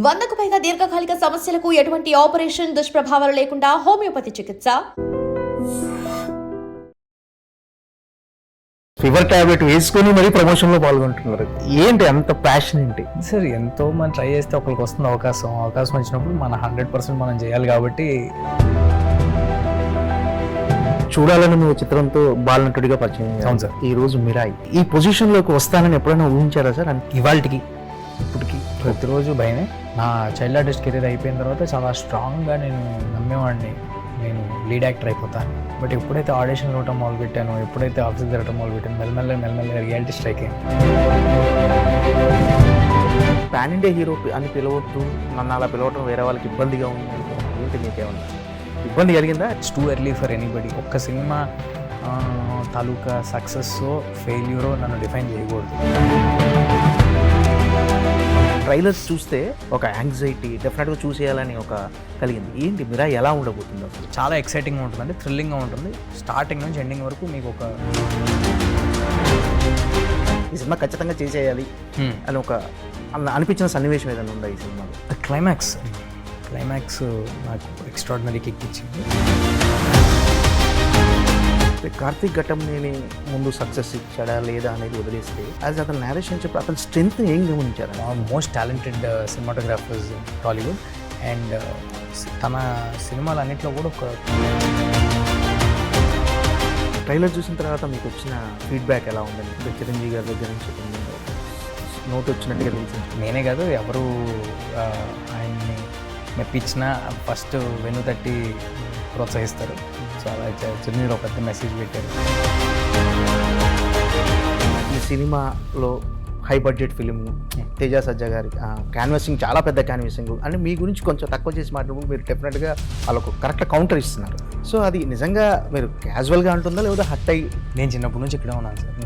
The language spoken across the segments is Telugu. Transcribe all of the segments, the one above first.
100కు పైగా దీర్ఘకాలిక సమస్యలకు ఎటువంటి ఆపరేషన్ దుష్ప్రభావాలు లేకుండా హోమియోపతి చికిత్స. ఫీవర్ టాబ్లెట్ వేసుకొని మరీ ప్రమోషన్ లో పాల్గొంటున్నారు. ఏంటి అంత ప్యాషన్ ఏంటి? సార్ ఎంతో మంది ట్రై చేస్తే ఒకరికి వస్తుంది అవకాశం వచ్చినప్పుడు మన 100% మనం చేయాలి. కాబట్టి చూడాలని నువ్వు చిత్రంతో బాలనటుడిగా పరిచయం అయ్యావు. అవును సార్. ఈ రోజు మిరాయి ఈ పొజిషన్ లోకి వస్తానని ఎప్పుడైనా ఊహించారా సార్? ఇవాళకి ఇప్పటికి ప్రతిరోజు భయమే. నా చైల్డ్ ఆర్టిస్ట్ కెరీర్ అయిపోయిన తర్వాత చాలా స్ట్రాంగ్గా నేను నమ్మేవాడిని, నేను లీడ్ యాక్టర్ అయిపోతాను. బట్ ఎప్పుడైతే ఆడిషన్లు ఇవ్వటం మొదలుపెట్టానో, ఎప్పుడైతే ఆఫీస్ తిరగటం మొదలుపెట్టాను, మెల్లమెల్ల రియాలిటీ స్ట్రైక్ అయింది. పాన్ ఇండియా హీరో అని పిలవద్దు, నన్ను అలా పిలవటం వేరే వాళ్ళకి ఇబ్బందిగా ఉంది. ఏంటి మీకేమన్నా ఇబ్బంది కలిగిందా? It's too early for anybody. ఒక్క సినిమా తాలూకా సక్సెస్ ఫెయిల్యూరో నన్ను డిఫైన్ చేయకూడదు. ట్రైలర్స్ చూస్తే ఒక యాంగ్జైటీ డెఫినెట్గా చూసేయాలని ఒక కలిగింది. ఏంటి మిరాయి ఎలా ఉండబోతుందో? చాలా ఎక్సైటింగ్గా ఉంటుందండి, థ్రిల్లింగ్గా ఉంటుంది. స్టార్టింగ్ నుంచి ఎండింగ్ వరకు మీకు ఒక ఈ సినిమా ఖచ్చితంగా చేసేయాలి అని ఒక అనిపించిన సన్నివేశం ఏదైనా ఉందా ఈ సినిమాలో? క్లైమాక్స్ నాకు ఎక్స్ట్రాడినరీ కిక్ ఇచ్చింది. కార్తీక్ ఘటంనేని ముందు సక్సెస్ ఇచ్చాడా లేదా అనేది వదిలేస్తే యాజ్ అతను నేరేషన్ చెప్పి అతని స్ట్రెంత్ ఏం గమనించారు? Most talented cinematographers Tollywood. And తన సినిమాలు అన్నింటిలో కూడా ఒక ట్రైలర్ చూసిన తర్వాత మీకు వచ్చిన ఫీడ్బ్యాక్ ఎలా ఉందండి? చిరంజీవి గారి దగ్గర నుంచి నోట్ వచ్చినట్టుగా తెలిసింది. నేనే కాదు, ఎవరు ఆయన్ని మెప్పించినా ఫస్ట్ వెన్ను తట్టి ప్రోత్సహిస్తారు. సో అలా చిరంజీవి ఒక పెద్ద మెసేజ్ పెట్టారు. ఈ సినిమాలో హై బడ్జెట్ ఫిలిం, తేజ సజ్జా గారి క్యాన్వాసింగ్ చాలా పెద్ద క్యాన్వాసింగ్ అంటే మీ గురించి కొంచెం తక్కువ చేసి మాట్లాడినప్పుడు మీరు డెఫినెట్గా వాళ్ళకు కరెక్ట్ కౌంటర్ ఇస్తున్నారు. సో అది నిజంగా మీరు క్యాజువల్గా అంటుందా లేదా హట్ అయ్యి? నేను చిన్నప్పటి నుంచి ఇక్కడే ఉన్నాను సార్.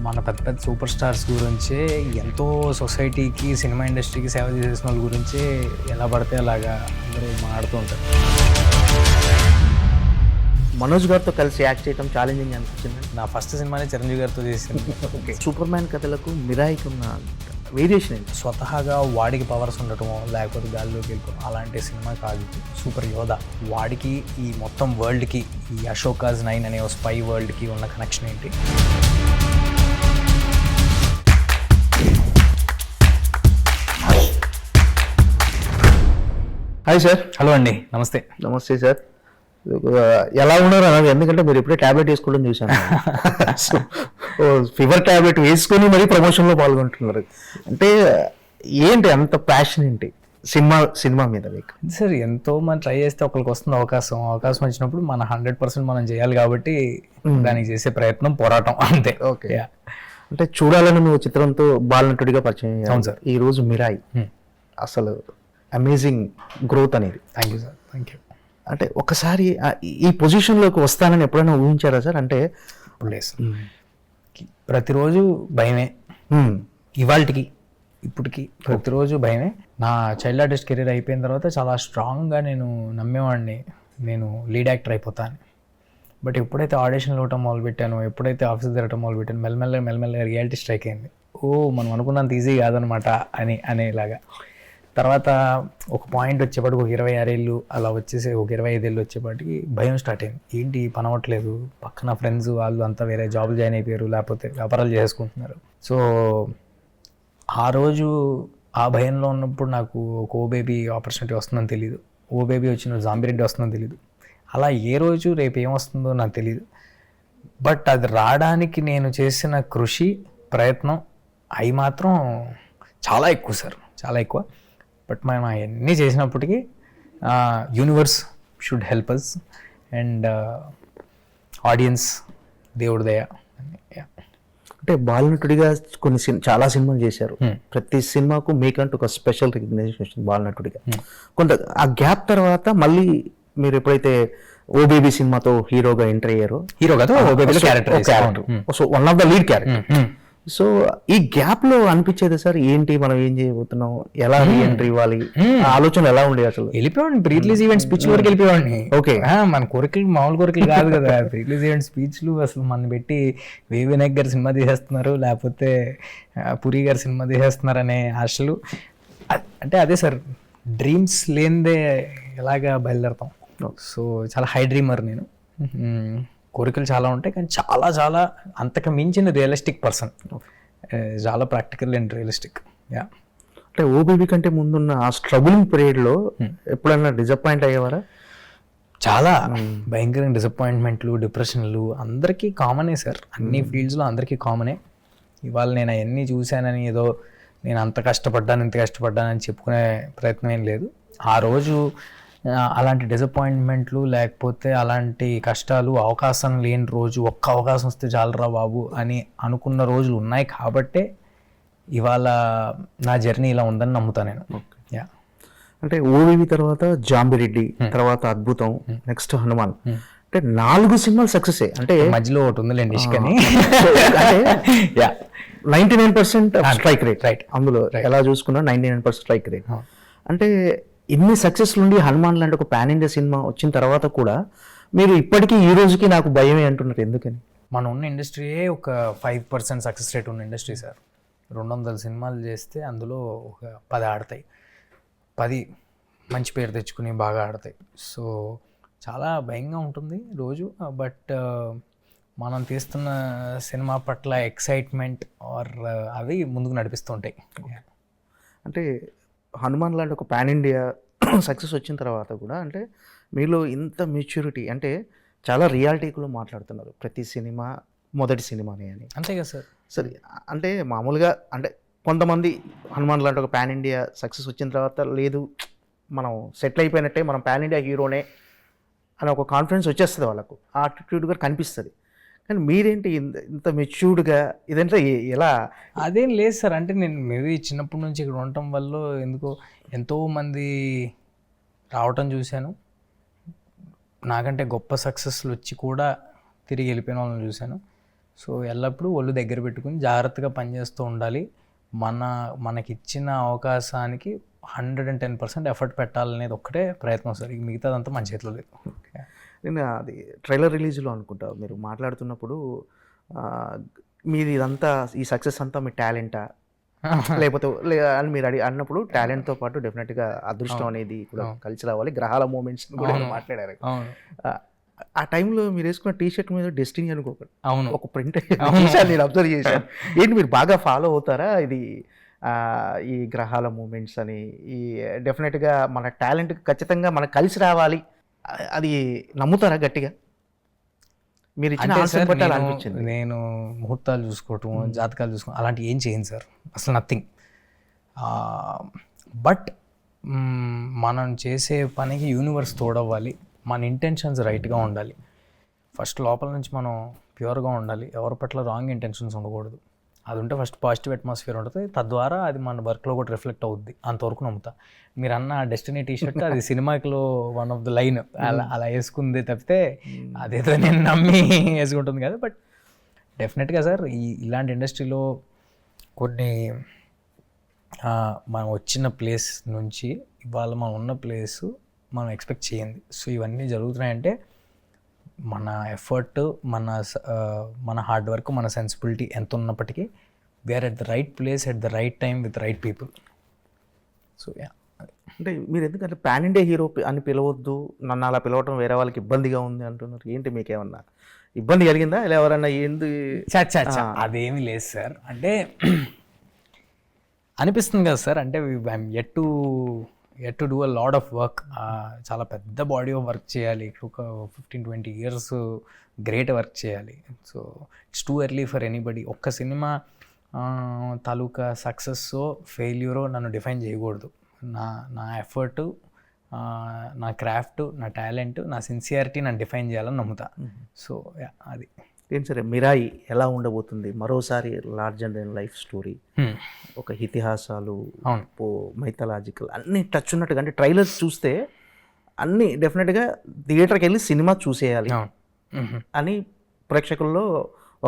మన పెద్ద సూపర్ స్టార్స్ గురించే, ఎంతో సొసైటీకి సినిమా ఇండస్ట్రీకి సేవ చేసిన వాళ్ళ గురించే ఎలా పడితే అలాగా అందరూ మాట్లాడుతూ ఉంటారు. మనోజ్ గారితో కలిసి యాక్ట్ చేయడం ఛాలెంజింగ్ అనిపించింది. నా ఫస్ట్ సినిమానే చిరంజీవి గారితో చేసింది. ఓకే. సూపర్ మ్యాన్ కథలకు మిరాయికి ఉన్న వేరియేషన్ ఏంటి? స్వతహాగా వాడికి పవర్స్ ఉండటమో లేకపోతే గాల్లోకి వెళ్ళిపోవడం అలాంటి సినిమా కాదు. సూపర్ యోధా. వాడికి ఈ మొత్తం వరల్డ్కి, ఈ అశోకాజ్ 9 అనే స్పై వరల్డ్కి ఉన్న కనెక్షన్ ఏంటి? Hi sir. హలో అండి, నమస్తే. నమస్తే సార్. ఎలా ఉన్నారు అన్నది, ఎందుకంటే మీరు ఇప్పుడే టాబ్లెట్ వేసుకోవడం చూశాను. సో ఫీవర్ టాబ్లెట్ వేసుకొని మరీ ప్రమోషన్లో పాల్గొంటున్నారు. అంటే ఏంటి అంత ప్యాషన్ ఏంటి సినిమా మీద మీకు? సార్ ఎంతో మంది ట్రై చేస్తే ఒకరికి వస్తుంది అవకాశం వచ్చినప్పుడు మన 100% మనం చేయాలి. కాబట్టి దానికి చేసే ప్రయత్నం, పోరాటం అంతే. ఓకే. అంటే చూడాలని నువ్వు చిత్రంతో బాలనటుడిగా పరిచయం అయ్యావు. అవును సార్. ఈ రోజు మిరాయి అసలు అమేజింగ్ గ్రోత్ అనేది. Thank you sir. Thank you. అంటే ఒకసారి ఈ పొజిషన్లోకి వస్తానని ఎప్పుడైనా ఊహించారా సార్? అంటే ఇప్పుడు లేదు సార్. ప్రతిరోజు భయమే. ఇవాళకి ఇప్పటికి ప్రతిరోజు భయమే. నా చైల్డ్ ఆర్టిస్ట్ కెరీర్ అయిపోయిన తర్వాత చాలా స్ట్రాంగ్గా నేను నమ్మేవాడిని, నేను లీడ్ యాక్టర్ అయిపోతాను. బట్ ఎప్పుడైతే ఆడిషన్లు ఇవ్వటం మొదలుపెట్టానో, ఎప్పుడైతే ఆఫీస్ తిరగటం మొదలుపెట్టాను, మెల్లమెల్ల రియాలిటీ స్ట్రైక్ అయింది. మనం అనుకున్నంత ఈజీ కాదనమాట అనేలాగా. తర్వాత ఒక పాయింట్ వచ్చేపాటికి, ఒక 26 ఏళ్ళు అలా వచ్చేసి, ఒక 25 ఏళ్ళు వచ్చేపాటికి భయం స్టార్ట్ అయింది. ఏంటి పని అవ్వట్లేదు, పక్కన ఫ్రెండ్స్ వాళ్ళు అంతా వేరే జాబులు జాయిన్ అయిపోయారు, లేకపోతే వ్యాపారాలు చేసుకుంటున్నారు. సో ఆ రోజు ఆ భయంలో ఉన్నప్పుడు నాకు ఒక ఓ బేబీ ఆపర్చునిటీ వస్తుందని తెలియదు, ఓ బేబీ వచ్చిన జాంబిరెడ్డి వస్తుందని తెలియదు. అలా ఏ రోజు రేపు ఏమొస్తుందో నాకు తెలియదు. బట్ అది రావడానికి నేను చేసిన కృషి, ప్రయత్నం అవి మాత్రం చాలా ఎక్కువ సార్, చాలా ఎక్కువ. బట్ మనం అవన్నీ చేసినప్పటికీ universe should help us and audience దేవుడి దయ. అంటే బాలనటుడిగా చాలా సినిమాలు చేశారు. ప్రతి సినిమాకు మీకంటూ ఒక స్పెషల్ రికగ్నైజేషన్ బాలనటుడిగా. కొంత ఆ గ్యాప్ తర్వాత మళ్ళీ మీరు ఎప్పుడైతే ఓ బేబీ సినిమాతో హీరోగా ఎంటర్ అయ్యారో, so one of the lead character. So ఈ గ్యాప్ లో అనిపించేది సార్, ఏంటి మనం ఏం చేయబోతున్నాం, ఎలా రీఎంట్రీ ఇవ్వాలి, ఆలోచన ఎలా ఉండేది అసలు? వెళ్ళిపోయాడు ప్రీ రిలీజ్ ఈవెంట్ స్పీచ్ వరకు వెళ్ళిపోయాడిని. ఓకే. మన కోరికలు మామూలు కోరికలు కాదు కదా. ప్రీ రిలీజ్ ఈవెంట్ స్పీచ్లు అసలు మన పెట్టి వినాయక్ గారు సినిమా తీసేస్తున్నారు, లేకపోతే పురి గారు సినిమా తీసేస్తున్నారు అనే ఆశలు. అంటే అదే సార్, డ్రీమ్స్ లేనిదే ఎలాగా బయలుదేరతాం. సో చాలా హై డ్రీమర్ నేను. కోరికలు చాలా ఉంటాయి, కానీ చాలా చాలా అంతకు మించిన రియలిస్టిక్ పర్సన్. చాలా ప్రాక్టికల్ అండ్ రియలిస్టిక్. యా. అంటే ఓబీబీ కంటే ముందున్న ఆ స్ట్రగులింగ్ పీరియడ్లో ఎప్పుడైనా డిసప్పాయింట్ అయ్యేవారా? చాలా భయంకరమైన డిసప్పాయింట్మెంట్లు, డిప్రెషన్లు అందరికీ కామనే సార్. అన్ని ఫీల్డ్స్లో అందరికీ కామనే. ఇవాళ నేను అవన్నీ చూశానని ఏదో నేను అంత కష్టపడ్డాను ఇంత కష్టపడ్డానని చెప్పుకునే ప్రయత్నం ఏం లేదు. ఆ రోజు అలాంటి డిసప్పాయింట్మెంట్లు లేకపోతే అలాంటి కష్టాలు, అవకాశం లేని రోజు, ఒక్క అవకాశం వస్తే చాలరా బాబు అని అనుకున్న రోజులు ఉన్నాయి కాబట్టే ఇవాళ నా జర్నీ ఇలా ఉందని నమ్ముతాను నేను. యా. అంటే ఓవివి తర్వాత జాంబిరెడ్డి, తర్వాత అద్భుతం, నెక్స్ట్ హనుమాన్, అంటే 4 సినిమాలు సక్సెస్. అంటే మధ్యలో ఒకటి ఉందిలేండి ఇష్కని. 99% స్ట్రైక్ రేట్. రైట్. అందులో ఎలా చూసుకున్నా 99% స్ట్రైక్ రేట్. అంటే ఇన్ని సక్సెస్ నుండి హనుమాన్ లాంటి ఒక పాన్ ఇండియా సినిమా వచ్చిన తర్వాత కూడా మీరు ఇప్పటికీ ఈ రోజుకి నాకు భయమే అంటున్నారు. ఎందుకని? మనం ఉన్న ఇండస్ట్రీయే ఒక 5% సక్సెస్ రేట్ ఉన్న ఇండస్ట్రీ సార్. 200 సినిమాలు చేస్తే అందులో ఒక 10 ఆడతాయి, 10 మంచి పేరు తెచ్చుకుని బాగా ఆడతాయి. సో చాలా భయంగా ఉంటుంది రోజు. బట్ మనం తీస్తున్న సినిమా పట్ల ఎక్సైట్మెంట్ ఆర్ అవి ముందుకు నడిపిస్తుంటాయి. అంటే హనుమాన్ లాంటి ఒక పాన్ ఇండియా సక్సెస్ వచ్చిన తర్వాత కూడా అంటే మీలో ఇంత మెచ్యూరిటీ, అంటే చాలా రియాలిటీలో మాట్లాడుతున్నారు. ప్రతి సినిమా మొదటి సినిమానే అని. అంతే కదా సార్. సరే, అంటే మామూలుగా అంటే కొంతమంది హనుమాన్ లాంటి ఒక పాన్ ఇండియా సక్సెస్ వచ్చిన తర్వాత లేదు మనం సెటిల్ అయిపోయినట్టే, మనం పాన్ ఇండియా హీరోనే అని ఒక కాన్ఫిడెన్స్ వచ్చేస్తుంది వాళ్ళకు, ఆ యాటిట్యూడ్ కూడా కనిపిస్తుంది. కానీ మీరేంటి ఇంత మెచ్యూర్డ్గా ఇదంతా ఎలా? అదేం లేదు సార్. అంటే నేను మేబీ చిన్నప్పటి నుంచి ఇక్కడ ఉండటం వల్ల ఎందుకో ఎంతోమంది రావటం చూశాను. నాకంటే గొప్ప సక్సెస్లు వచ్చి కూడా తిరిగి వెళ్ళిపోయిన వాళ్ళని చూశాను. సో ఎల్లప్పుడూ ఒళ్ళు దగ్గర పెట్టుకుని జాగ్రత్తగా పనిచేస్తూ ఉండాలి. మనకిచ్చిన అవకాశానికి 110% ఎఫర్ట్ పెట్టాలనేది ఒక్కటే ప్రయత్నం సార్. ఇక మిగతాదంతా మన చేతిలో లేదు. నేను అది ట్రైలర్ రిలీజ్లో అనుకుంటా మీరు మాట్లాడుతున్నప్పుడు మీది ఇదంతా ఈ సక్సెస్ అంతా మీ టాలెంటా లేకపోతే అని మీరు అన్నప్పుడు టాలెంట్తో పాటు డెఫినెట్గా అదృష్టం అనేది కూడా కలిసి రావాలి, గ్రహాల మూమెంట్స్ కూడా మాట్లాడారు. ఆ టైంలో మీరు వేసుకున్న టీషర్ట్ మీద డెస్టినీ అనుకోకండి, అవును, ఒక ప్రింట్ నేను అబ్జర్వ్ చేశాను. ఏంటి మీరు బాగా ఫాలో అవుతారా ఇది ఈ గ్రహాల మూమెంట్స్ అని? ఈ డెఫినెట్గా మన టాలెంట్ ఖచ్చితంగా మనకు కలిసి రావాలి, అది నమ్ముతారా గట్టిగా? మీరు ఇచ్చిన ఆన్సర్ బట్టి అలా అనిపించింది. నేను ముహూర్తాలు చూసుకోవటం, జాతకాలు చూసుకోవడం అలాంటి ఏం చేయను సార్, అసలు నథింగ్. బట్ మనం చేసే పనికి యూనివర్స్ తోడవ్వాలి, మన ఇంటెన్షన్స్ రైట్గా ఉండాలి. ఫస్ట్ లోపల నుంచి మనం ప్యూర్గా ఉండాలి, ఎవరి పట్ల రాంగ్ ఇంటెన్షన్స్ ఉండకూడదు. అది ఉంటే ఫస్ట్ పాజిటివ్ అట్మాస్ఫియర్ ఉంటుంది, తద్వారా అది మన వర్క్లో కూడా రిఫ్లెక్ట్ అవుద్ది. అంతవరకు నమ్ముతా. మీరు అన్న డెస్టినీ టీషర్ట్ అది సినిమాలో వన్ ఆఫ్ ద లైన్ అలా వేసుకుంది తప్పితే అదేదో నేను నమ్మి వేసుకుంటుంది కదా. బట్ డెఫినెట్గా సార్ ఇలాంటి ఇండస్ట్రీలో కొన్ని మనం వచ్చిన ప్లేస్ నుంచి ఇవాళ మనం ఉన్న ప్లేసు మనం ఎక్స్పెక్ట్ చేయండి. సో ఇవన్నీ జరుగుతున్నాయంటే మన ఎఫర్ట్, మన హార్డ్ వర్క్, మన సెన్సిబిలిటీ ఎంత ఉన్నప్పటికీ we are at the right place at the right time with right people. So అంటే మీరు ఎందుకంటే పాన్ ఇండియా హీరో అని పిలవద్దు, నన్ను అలా పిలవటం వేరే వాళ్ళకి ఇబ్బందిగా ఉంది అంటున్నారు. ఏంటి మీకేమన్నా ఇబ్బంది కలిగిందా? ఇలా ఎవరన్నా ఏంది? అదేమీ లేదు సార్. అంటే అనిపిస్తుంది కదా సార్, అంటే I'm yet to do a lot of work. చాలా పెద్ద బాడీ ఆఫ్ వర్క్ చేయాలి, ఒక 15-20 years గ్రేట్ వర్క్ చేయాలి. So it's too early for anybody. ఒక్క సినిమా తాలూకా సక్సెస్సో ఫెయిల్యూరో నన్ను డిఫైన్ చేయకూడదు. నా ఎఫర్టు, నా క్రాఫ్ట్, నా టాలెంట్, నా సిన్సియారిటీ నన్ను డిఫైన్ చేయాలని నమ్ముతా. సో అది ఏం సరే, మిరాయి ఎలా ఉండబోతుంది? మరోసారి లార్జ్ అండ్ లైఫ్ స్టోరీ, ఒక ఇతిహాసాలు, మైథలాజికల్ అన్నీ టచ్ ఉన్నట్టుగా, అంటే ట్రైలర్స్ చూస్తే అన్నీ డెఫినెట్గా థియేటర్కి వెళ్ళి సినిమా చూసేయాలి అని ప్రేక్షకుల్లో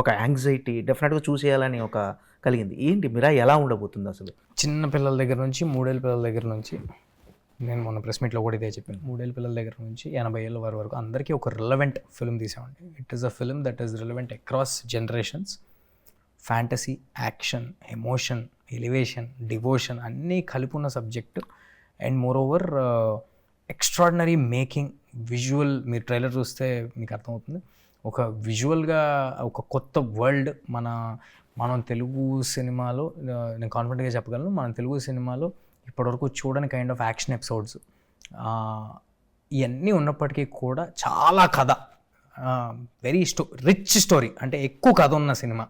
ఒక యాంగ్జైటీ, డెఫినెట్గా చూసేయాలని ఒక కలిగింది. ఏంటి మిరాయి ఎలా ఉండబోతుంది అసలు? చిన్న పిల్లల దగ్గర నుంచి 3 ఏళ్ళ పిల్లల దగ్గర నుంచి, నేను మొన్న ప్రెస్ మీట్లో కూడా ఇదే చెప్పాను, 3 ఏళ్ళ పిల్లల దగ్గర నుంచి 80 ఏళ్ళ వరకు అందరికీ ఒక రిలవెంట్ ఫిల్మ్ తీసామండి. It is a film that is relevant across generations fantasy, action, emotion, elevation, devotion అన్నీ కలిపి ఉన్న subject. And moreover extraordinary making, visual. మీరు ట్రైలర్ చూస్తే మీకు అర్థమవుతుంది. ఒక విజువల్గా ఒక కొత్త వరల్డ్. మనం తెలుగు సినిమాలో నేను కాన్ఫిడెంట్గా చెప్పగలను, మన తెలుగు సినిమాలో ఇప్పటివరకు చూడని కైండ్ ఆఫ్ యాక్షన్ ఎపిసోడ్స్ ఇవన్నీ ఉన్నప్పటికీ కూడా చాలా కథ, వెరీ రిచ్ స్టోరీ, అంటే ఎక్కువ కథ ఉన్న సినిమా.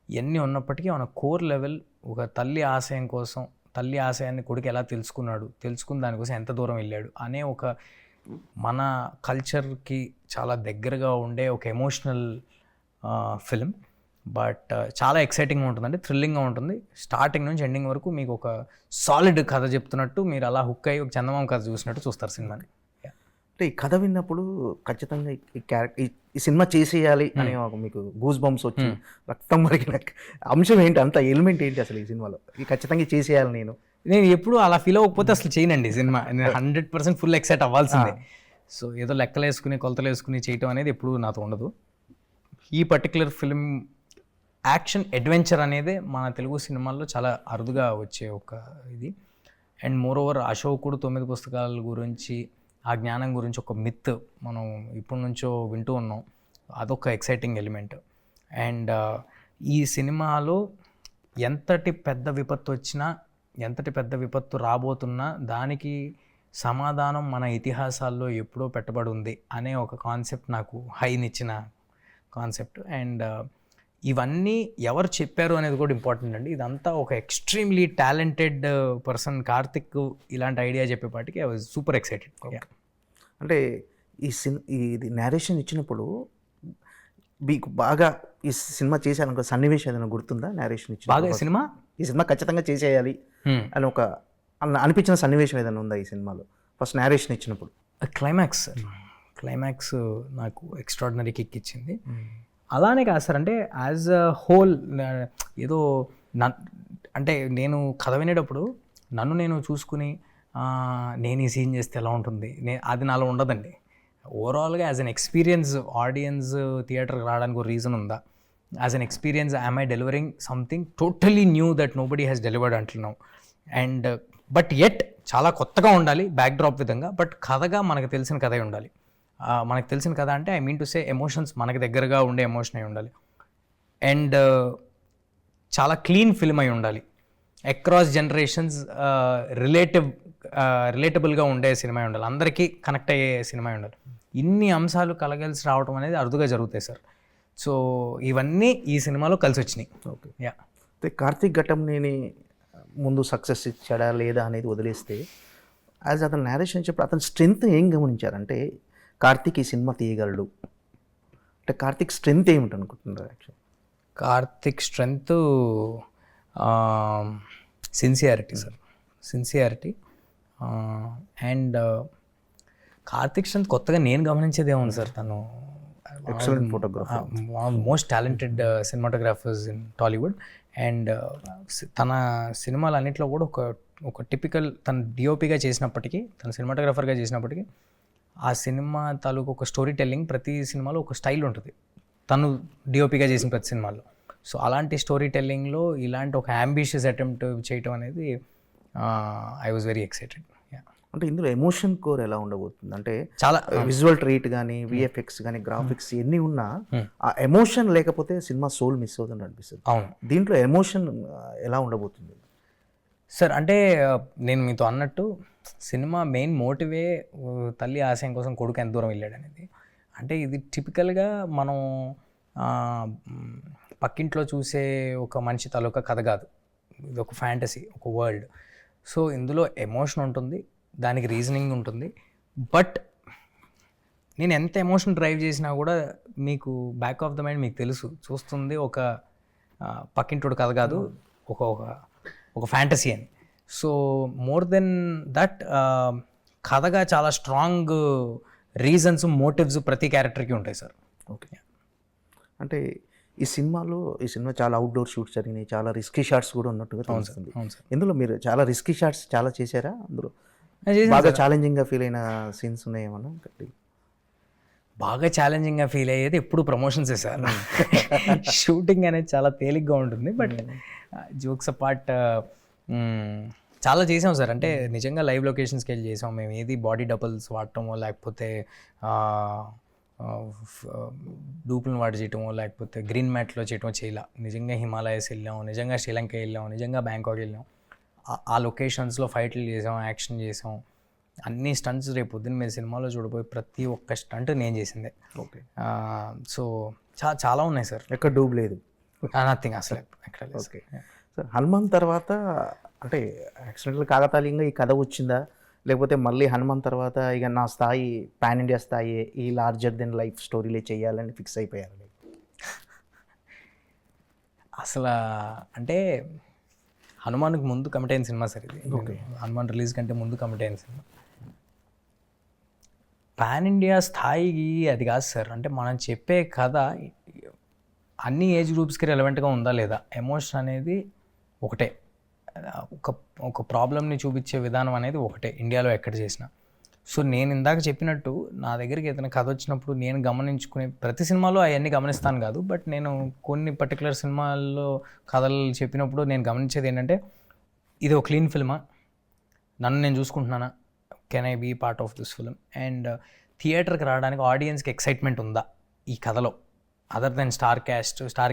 ఇవన్నీ ఉన్నప్పటికీ మన కోర్ లెవెల్ ఒక తల్లి ఆశయం కోసం, తల్లి ఆశయాన్ని కొడుకు ఎలా తెలుసుకుని దానికోసం ఎంత దూరం వెళ్ళాడు అనే ఒక మన కల్చర్కి చాలా దగ్గరగా ఉండే ఒక ఎమోషనల్ ఫిల్మ్. బట్ చాలా ఎక్సైటింగ్గా ఉంటుందండి, థ్రిల్లింగ్గా ఉంటుంది. స్టార్టింగ్ నుంచి ఎండింగ్ వరకు మీకు ఒక సాలిడ్ కథ చెప్తున్నట్టు, మీరు అలా హుక్ అయ్యి ఒక చందమామ కథ చూసినట్టు చూస్తారు సినిమాని. అంటే ఈ కథ విన్నప్పుడు ఖచ్చితంగా ఈ క్యారెక్టర్ ఈ సినిమా చేసేయాలి అనే ఒక మీకు గూస్ బంప్స్ వచ్చి రక్తం మరిగిన అంశం ఏంటి, అంత ఎలిమెంట్ ఏంటి అసలు ఈ సినిమాలో? ఈ ఖచ్చితంగా చేసేయాలి నేను ఎప్పుడు అలా ఫీల్ అవ్వకపోతే అసలు చేయనండి సినిమా. నేను 100% ఫుల్ ఎక్సైట్ అవ్వాల్సిందే. సో ఏదో లెక్కలు వేసుకుని కొలతలు వేసుకుని చేయటం అనేది ఎప్పుడు నాతో ఉండదు. ఈ పర్టికులర్ ఫిల్మ్ యాక్షన్ అడ్వెంచర్ అనేది మన తెలుగు సినిమాల్లో చాలా అరుదుగా వచ్చే ఒక ఇది. అండ్ మోర్ ఓవర్ అశోకుడు 9 పుస్తకాల గురించి, ఆ జ్ఞానం గురించి ఒక మిత్ మనం ఇప్పటి నుంచో వింటూ ఉన్నాం. అదొక ఎక్సైటింగ్ ఎలిమెంట్. అండ్ ఈ సినిమాలో ఎంతటి పెద్ద విపత్తు వచ్చినా, ఎంతటి పెద్ద విపత్తు రాబోతున్నా దానికి సమాధానం మన ఇతిహాసాల్లో ఎప్పుడో పెట్టబడి ఉంది అనే ఒక కాన్సెప్ట్ నాకు హైనిచ్చిన కాన్సెప్ట్. అండ్ ఇవన్నీ ఎవరు చెప్పారు అనేది కూడా ఇంపార్టెంట్ అండి. ఇదంతా ఒక ఎక్స్ట్రీమ్లీ టాలెంటెడ్ పర్సన్ కార్తిక్ ఇలాంటి ఐడియా చెప్పేపాటికి ఐ వాజ్ సూపర్ ఎక్సైటెడ్. అంటే ఇది నేరేషన్ ఇచ్చినప్పుడు మీకు బాగా ఈ సినిమా చేశాను సన్నివేశం ఏదైనా గుర్తుందా? నేరేషన్ ఇచ్చి బాగా ఈ సినిమా ఖచ్చితంగా చేసేయాలి అని ఒక అనిపించిన సన్నివేశం ఏదైనా ఉందా ఈ సినిమాలో ఫస్ట్ నేరేషన్ ఇచ్చినప్పుడు? క్లైమాక్స్ నాకు ఎక్స్ట్రాడినరీ కిక్ ఇచ్చింది. అలానే కాదు సార్, అంటే యాజ్ అ హోల్ ఏదో అంటే నేను కథ వినేటప్పుడు నన్ను నేను చూసుకుని నేను ఈ సీన్ చేస్తే ఎలా ఉంటుంది అది నాలో ఉండదండి. ఓవరాల్గా యాజ్ అన్ ఎక్స్పీరియన్స్ ఆడియన్స్ థియేటర్కి రావడానికి ఒక రీజన్ ఉందా? As an experience I delivering something totally new that nobody has delivered until now. And but at చాలా కొత్తగా ఉండాలి బ్యాక్డ్రాప్ విధంగా, బట్ కథగా మనకు తెలిసిన కథే ఉండాలి. మనకు తెలిసిన కథ అంటే I mean to say emotions మనకి దగ్గరగా ఉండే ఎమోషన్ అయి ఉండాలి. అండ్ చాలా క్లీన్ ఫిల్మ్ అయి ఉండాలి. అక్రాస్ జనరేషన్స్ రిలేటబుల్గా ఉండే సినిమా ఉండాలి, అందరికీ కనెక్ట్ అయ్యే సినిమా ఉండాలి. ఇన్ని అంశాలు కలగలిసి రావడం అనేది అరుదుగా జరుగుతాయి సార్. సో ఇవన్నీ ఈ సినిమాలో కలిసి వచ్చినాయి. Okay, yeah. కార్తీక్ ఘట్టంనేని ముందు సక్సెస్ ఇచ్చాడా లేదా అనేది వదిలేస్తే, యాజ్ అతను నేరేషన్ చెప్పి అతని స్ట్రెంగ్త్ ఏం గమనించారంటే కార్తీక్ ఈ సినిమా తీయగలడు అంటే కార్తీక్ స్ట్రెంగ్త్ ఏమిటి అనుకుంటున్నారు? Actual Karthik strength sincerity sir, sincerity. And Karthik strength కొత్తగా నేను గమనించేది ఏముంది సార్, తను excellent photographer, most talented cinematographers in Tollywood. And తన సినిమాలు అన్నింటిలో కూడా ఒక టిపికల్ తను డిఓపిగా చేసినప్పటికీ, తన సినిమాటోగ్రాఫర్గా చేసినప్పటికీ ఆ సినిమా తాలూకు ఒక స్టోరీ టెల్లింగ్ ప్రతి సినిమాలో ఒక స్టైల్ ఉంటుంది తను డిఓపిగా చేసిన ప్రతి సినిమాలో. సో అలాంటి స్టోరీ టెల్లింగ్లో ఇలాంటి ఒక అంబిషియస్ అటెంప్ట్ చేయటం అనేది ఐ వాజ్ వెరీ ఎక్సైటెడ్. అంటే ఇందులో ఎమోషన్ కోర్ ఎలా ఉండబోతుంది అంటే చాలా విజువల్ ట్రీట్ కానీ విఎఫ్ఎక్స్ కానీ గ్రాఫిక్స్ ఎన్ని ఉన్నా ఆ ఎమోషన్ లేకపోతే సినిమా సోల్ మిస్ అవుతుంది అనిపిస్తుంది. అవును, దీంట్లో ఎమోషన్ ఎలా ఉండబోతుంది సార్? అంటే నేను మీతో అన్నట్టు సినిమా మెయిన్ మోటివే తల్లి ఆశయం కోసం కొడుకు ఎంత దూరం వెళ్ళాడు అనేది. అంటే ఇది టిపికల్గా మనం పక్కింట్లో చూసే ఒక మనిషి తాలూకా కథ కాదు, ఇది ఒక ఫ్యాంటసీ, ఒక వరల్డ్. సో ఇందులో ఎమోషన్ ఉంటుంది, దానికి రీజనింగ్ ఉంటుంది. బట్ నేను ఎంత ఎమోషన్ డ్రైవ్ చేసినా కూడా మీకు బ్యాక్ ఆఫ్ ద మైండ్ మీకు తెలుసు చూస్తుంది ఒక పక్కింటోడు కథ కాదు, ఒక ఫ్యాంటసీ అని. సో మోర్ దెన్ దట్ కథగా చాలా స్ట్రాంగ్ రీజన్స్, మోటివ్స్ ప్రతి క్యారెక్టర్కి ఉంటాయి సార్. ఓకే, అంటే ఈ సినిమా చాలా అవుట్డోర్ షూట్స్ జరిగినాయి, చాలా రిస్కీ షాట్స్ కూడా ఉన్నట్టుగా తెలుస్తుంది. ఇందులో మీరు చాలా రిస్కీ షాట్స్ చాలా చేశారా? అందులో బాగా ఛాలెంజింగ్గా ఫీల్ అయిన సీన్స్ ఉన్నాయి ఏమన్నా? బాగా ఛాలెంజింగ్గా ఫీల్ అయ్యేది ఎప్పుడు ప్రమోషన్స్ సార్. షూటింగ్ అనేది చాలా తేలిగ్గా ఉంటుంది, బట్ జోక్స్ అపార్ట్ చాలా చేసాం సార్. అంటే నిజంగా లైవ్ లొకేషన్స్కి వెళ్ళి చేసాం మేము. ఏది బాడీ డబుల్స్ వాడటమో, లేకపోతే డూపులను వాడి చేయటమో, లేకపోతే గ్రీన్ మ్యాట్లో చేయటమో చేయాల. నిజంగా హిమాలయస్ వెళ్ళాం, నిజంగా శ్రీలంక వెళ్ళాం, నిజంగా బ్యాంకాక్ వెళ్ళాం. ఆ లొకేషన్స్లో ఫైట్లు చేసాం, యాక్షన్ చేసాం, అన్ని స్టంట్స్. రేపు పొద్దున్న మీరు సినిమాలో చూడబోయే ప్రతి ఒక్క స్టంట్ నేను చేసిందే. ఓకే. సో చాలా ఉన్నాయి సార్. ఎక్కడ డూబ్ లేదు, నథింగ్ అసలు ఎక్కడ లేదు. Okay sir. హనుమాన్ తర్వాత అంటే యాక్సిడెంటల్ కాకతాళీయంగా ఈ కథ వచ్చిందా, లేకపోతే మళ్ళీ హనుమాన్ తర్వాత ఇక నా స్థాయి పాన్ ఇండియా స్థాయి, ఈ లార్జర్ దెన్ లైఫ్ స్టోరీలే చేయాలని ఫిక్స్ అయిపోయారు? అసలు అంటే హనుమాన్కి ముందు కమిట్ అయిన సినిమా సార్ ఇది. ఓకే. హనుమాన్ రిలీజ్ కంటే ముందు కమిట్ అయిన సినిమా. పాన్ ఇండియా స్థాయికి అది కాదు సార్. అంటే మనం చెప్పే కథ అన్ని ఏజ్ గ్రూప్స్కి రెలవెంట్గా ఉందా లేదా, ఎమోషన్ అనేది ఒకటే, ఒక ప్రాబ్లమ్ని చూపించే విధానం అనేది ఒకటే ఇండియాలో ఎక్కడ చేసినా. సో నేను ఇందాక చెప్పినట్టు నా దగ్గరికి ఏదైనా కథ వచ్చినప్పుడు నేను గమనించుకునే, ప్రతి సినిమాలో అవన్నీ గమనిస్తాను కాదు, బట్ నేను కొన్ని పర్టికులర్ సినిమాల్లో కథలు చెప్పినప్పుడు నేను గమనించేది ఏంటంటే, ఇది ఒక క్లీన్ ఫిల్మా, నన్ను నేను చూసుకుంటున్నానా, can I be part of this film, and థియేటర్కి రావడానికి ఆడియన్స్కి ఎక్సైట్మెంట్ ఉందా ఈ కథలో, అదర్ దెన్ స్టార్